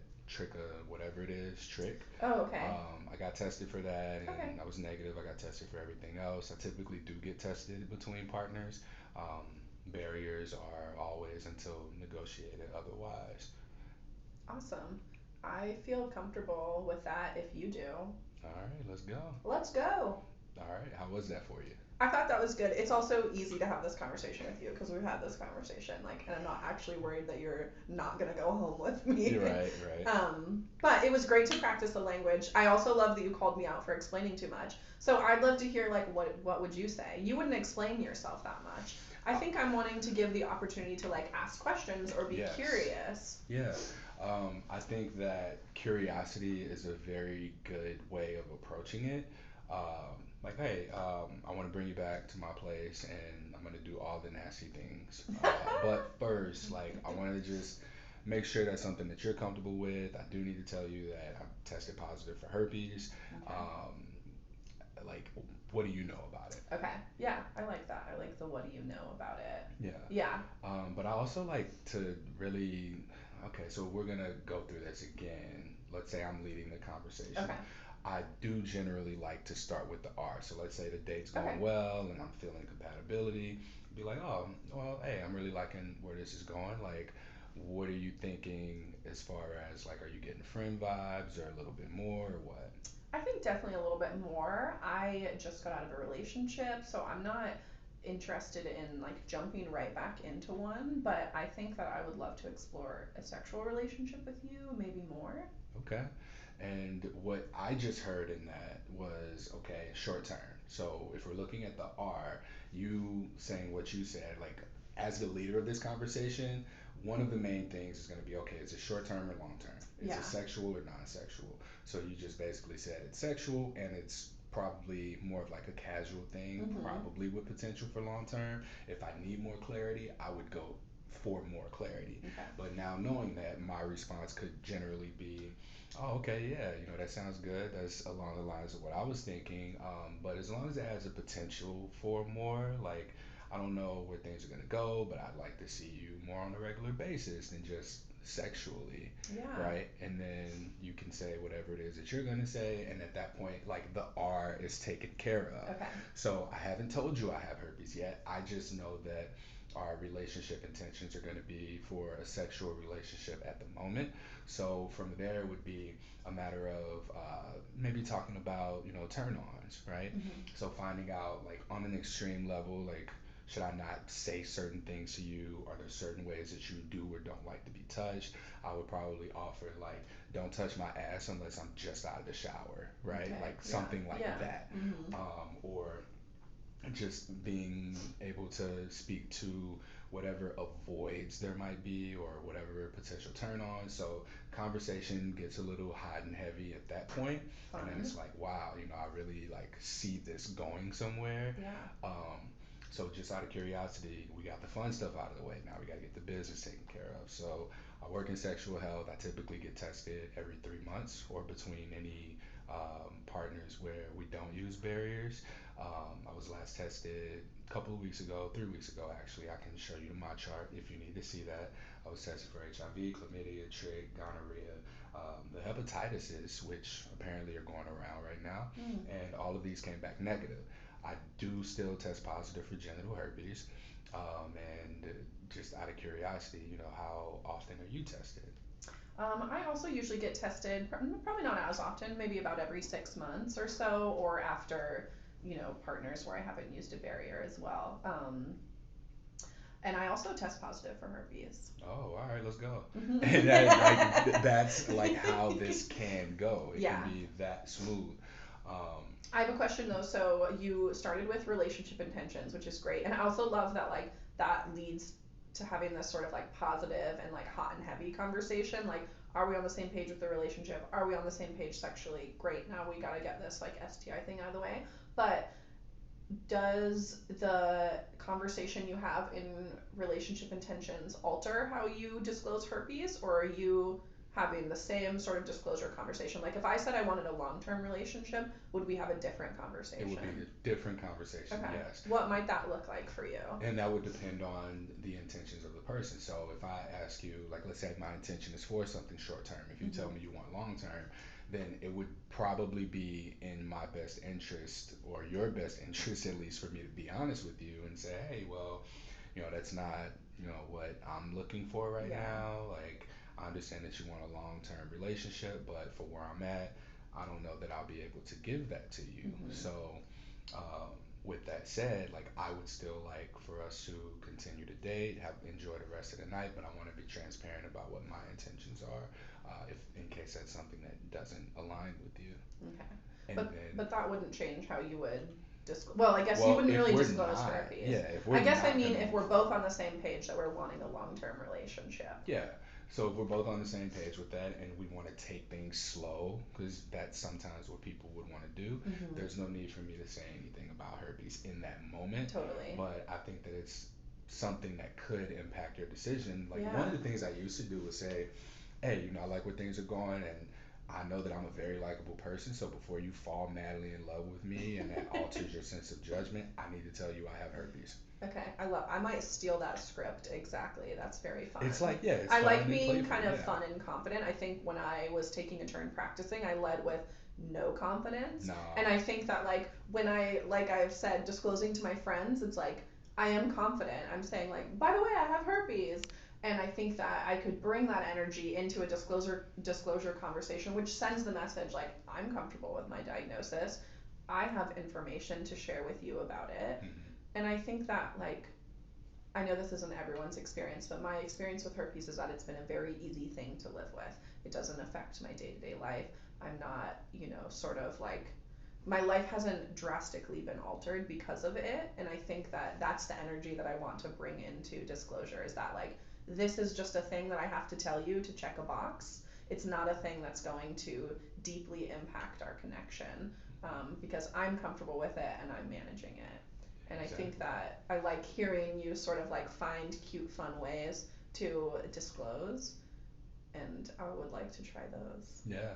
whatever it is, trick. Oh, okay. I got tested for that Okay. and I was negative. I got tested for everything else. I typically do get tested between partners. Um, Barriers are always until negotiated otherwise. Awesome. I feel comfortable with that if you do. All right, let's go. Let's go. All right, how was that for you? I thought that was good. It's also easy to have this conversation with you because we've had this conversation, like, and I'm not actually worried that you're not gonna go home with me. You're right, right. But it was great to practice the language. I also love that you called me out for explaining too much. So I'd love to hear like what would you say? You wouldn't explain yourself that much. I think I'm wanting to give the opportunity to like ask questions or be Yes. curious. Yeah. I think that curiosity is a very good way of approaching it. Like, hey, I want to bring you back to my place and I'm going to do all the nasty things. But first, like, I want to just make sure that's something that you're comfortable with. I do need to tell you that I'm tested positive for herpes. Okay. Um, like, what do you know about it? Okay. Yeah, I like that. I like the what do you know about it. Yeah. Yeah. But I also like to really, okay, so we're gonna go through this again. Let's say I'm leading the conversation. Okay. I do generally like to start with the R. So let's say the date's Okay. going well and I'm feeling compatibility. Be like, oh, well, hey, I'm really liking where this is going. Like, what are you thinking as far as like, are you getting friend vibes or a little bit more or what? I think definitely a little bit more. I just got out of a relationship, so I'm not interested in like jumping right back into one, but I think that I would love to explore a sexual relationship with you, maybe more. Okay. And what I just heard in that was okay, short term. So if we're looking at the R, you saying what you said, like as the leader of this conversation, one of the main things is going to be okay, is it short term or long term? Is Yeah. it sexual or non sexual? So you just basically said it's sexual and it's probably more of like a casual thing, Mhm. probably with potential for long term. If I need more clarity, I would go for more clarity. Okay. But now knowing that, my response could generally be, oh, okay, yeah, that sounds good. That's along the lines of what I was thinking. But as long as it has a potential for more, like, I don't know where things are going to go, but I'd like to see you more on a regular basis than just sexually, Yeah. right? And then you can say whatever it is that you're going to say. And at that point, like, the R is taken care of. Okay. So I haven't told you I have herpes yet. I just know that our relationship intentions are going to be for a sexual relationship at the moment. So from there would be a matter of maybe talking about turn ons, right? Mhm. So finding out like on an extreme level, like should I not say certain things to you? Are there certain ways that you do or don't like to be touched? I would probably offer like don't touch my ass unless I'm just out of the shower, right? Okay. Like Yeah. something like Yeah. that. Mhm. Or just being able to speak to whatever avoids there might be or whatever potential turn on. So conversation gets a little hot and heavy at that point, and then Fun. it's like, wow, I really like see this going somewhere. Yeah. Um, so just out of curiosity, we got the fun stuff out of the way. Now we got to get the business taken care of. So I work in sexual health. I typically get tested every 3 months or between any partners where we don't use barriers. I was last tested a couple of weeks ago, 3 weeks ago actually. I can show you my chart if you need to see that. I was tested for HIV, chlamydia, trich, gonorrhea, the hepatitis, which apparently are going around right now, Mm. and all of these came back negative. I do still test positive for genital herpes, and just out of curiosity, how often are you tested? I also usually get tested, probably not as often, maybe about every 6 months or so, or after, partners where I haven't used a barrier as well. And I also test positive for herpes. Oh, all right, let's go. And Mhm. that's like how this can go. It can Yeah. be that smooth. Um, I have a question though. So you started with relationship intentions, which is great. And I also love that like that leads to having this sort of like positive and like hot and heavy conversation. Like, are we on the same page with the relationship? Are we on the same page sexually? Great. Now we gotta get this like STI thing out of the way. But does the conversation you have in relationship intentions alter how you disclose herpes, or are you having the same sort of disclosure conversation? Like if I said I wanted a long-term relationship, would we have a different it would be conversation? a different conversation, Okay. yes. What might that look like for you? And that would depend on the intentions of the person. So if I ask you, like, let's say my intention is for something short term, if you tell Mhm. me you want long term, then it would probably be in my best interest or your best interest, at least, for me to be honest with you and say, hey, well, that's not, what I'm looking for right Yeah. now. Like, I understand that you want a long term relationship, but for where I'm at, I don't know that I'll be able to give that to you. Mhm. So, um, with that said, like I would still like for us to continue to date, have enjoy the rest of the night, but I want to be transparent about what my intentions are, if in case that's something that doesn't align with you. Okay. And But then, that wouldn't change how you would disclose. Well, I guess you well, wouldn't if really we're disclose not, herpes. yeah, if I we're guess I not mean gonna if move we're both on forward, the same page that we're wanting a long-term relationship. yeah. So if we're both on the same page with that and we want to take things slow, because that's sometimes what people would want to do, Mhm. there's no need for me to say anything about herpes in that moment. Totally. But I think that it's something that could impact your decision. Like one Yeah. of the things I used to do was say, hey, I like where things are going and I know that I'm a very likable person, so before you fall madly in love with me and that alters your sense of judgment, I need to tell you I have herpes. Okay, I might steal that script exactly. That's very It's fun. like, yeah, it's I fun like and being playful, kind of yeah. fun and confident. I think when I was taking a turn practicing, I led with no confidence. And Nah. I think that like when I like I've said disclosing to my friends, it's like I am confident. I'm saying like, by the way, I have herpes. And I think that I could bring that energy into a disclosure conversation, which sends the message like I'm comfortable with my diagnosis. I have information to share with you about it. Mhm. And I think that like I know this isn't everyone's experience, but my experience with herpes is that it's been a very easy thing to live with. It doesn't affect my day-to-day life. I'm not, sort of like my life hasn't drastically been altered because of it, and I think that that's the energy that I want to bring into disclosure is that like this is just a thing that I have to tell you to check a box. It's not a thing that's going to deeply impact our connection because I'm comfortable with it and I'm managing it. And I think Exactly. that I like hearing you sort of like find cute, fun ways to disclose, and I would like to try those. Yeah.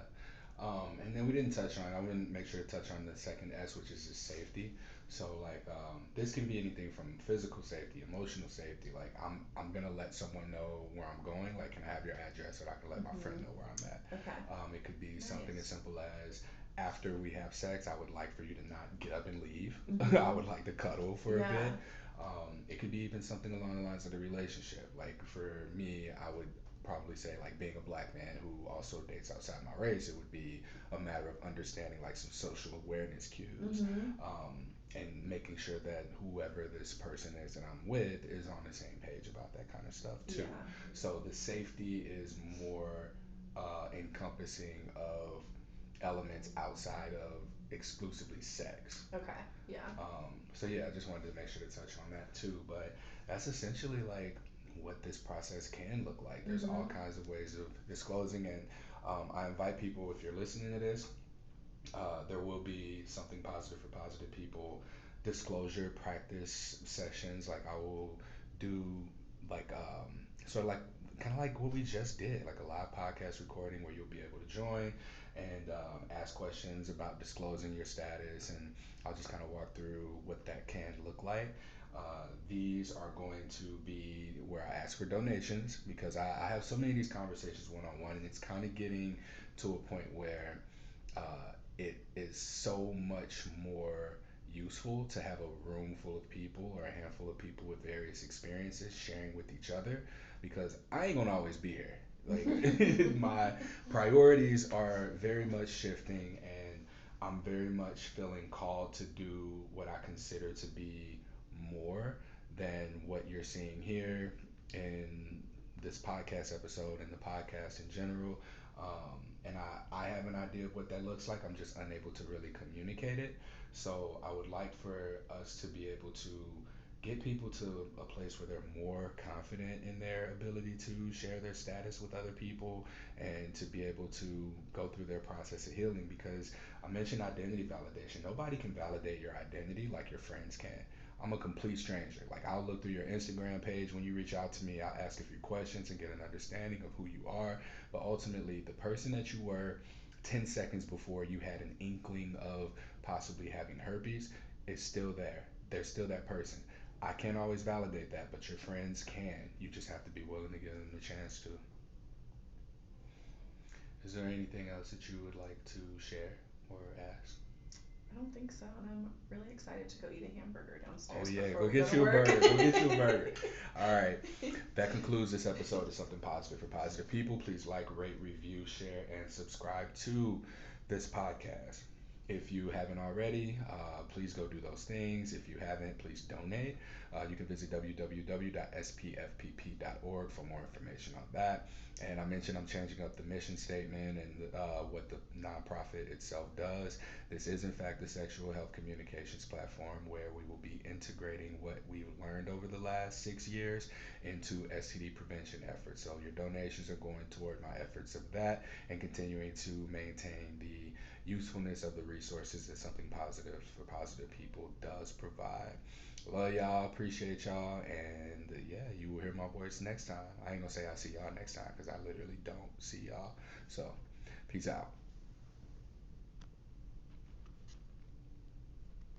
And then we didn't touch on, I wouldn't make sure to touch on the second S, which is just safety. So like this can be anything from physical safety, emotional safety. Like I'm gonna let someone know where I'm going. Like, can I have your address so that I can let my friend Mhm. know where I'm at? Okay. It could be something as Nice. simple as after we have sex, I would like for you to not get up and leave. I Mhm. would like to cuddle for a Yeah. bit. It could be even something along the lines of the relationship. Like for me, I would probably say like being a black man who also dates outside my race, it would be a matter of understanding like some social awareness cues, Mhm. and making sure that whoever this person is that I'm with is on the same page about that kind of stuff too. Yeah. So the safety is more encompassing of elements outside of exclusively sex. Okay. Yeah. So yeah, I just wanted to make sure to touch on that too. But that's essentially like what this process can look like. There's all Mhm. kinds of ways of disclosing, and I invite people, if you're listening to this, there will be something positive for positive people disclosure practice sessions. Like I will do like sort of like kind of like what we just did, like a live podcast recording where you'll be able to join and ask questions about disclosing your status, and I'll just kind of walk through what that can look like. These are going to be where I ask for donations because I have so many of these conversations one on one, and it's kind of getting to a point where it is so much more useful to have a room full of people or a handful of people with various experiences sharing with each other because I ain't gonna always be here. Like my priorities are very much shifting, and I'm very much feeling called to do what I consider to be more than what you're seeing here in this podcast episode and the podcast in general. And I have an idea of what that looks like. I'm just unable to really communicate it. So I would like for us to be able to get people to a place where they're more confident in their ability to share their status with other people and to be able to go through their process of healing, because I mentioned identity validation. Nobody can validate your identity like your friends can. I'm a complete stranger. Like I'll look through your Instagram page when you reach out to me. I'll ask a few questions and get an understanding of who you are. But ultimately, the person that you were 10 seconds before you had an inkling of possibly having herpes is still there. They're still that person. I can't always validate that, but your friends can. You just have to be willing to give them the chance to. Is there anything else that you would like to share or ask? I don't think so, and I'm really excited to go eat a hamburger Oh downstairs yeah, before go we go get to you a work. burger. Go get you a burger. All right. That concludes this episode of Something Positive for Positive People. Please like, rate, review, share, and subscribe to this podcast. If you haven't already, please go do those things. If you haven't, please donate. You can visit www.spfpp.org for more information on that. And I mentioned I'm changing up the mission statement and what the nonprofit itself does. This is, in fact, the sexual health communications platform where we will be integrating what we've learned over the last 6 years into STD prevention efforts. So, your donations are going toward my efforts of that and continuing to maintain the usefulness of the resources that Something Positive for Positive People does provide. Love y'all, appreciate y'all, and yeah, you will hear my voice next time. I ain't gonna say I see y'all next time because I literally don't see y'all. So, peace out.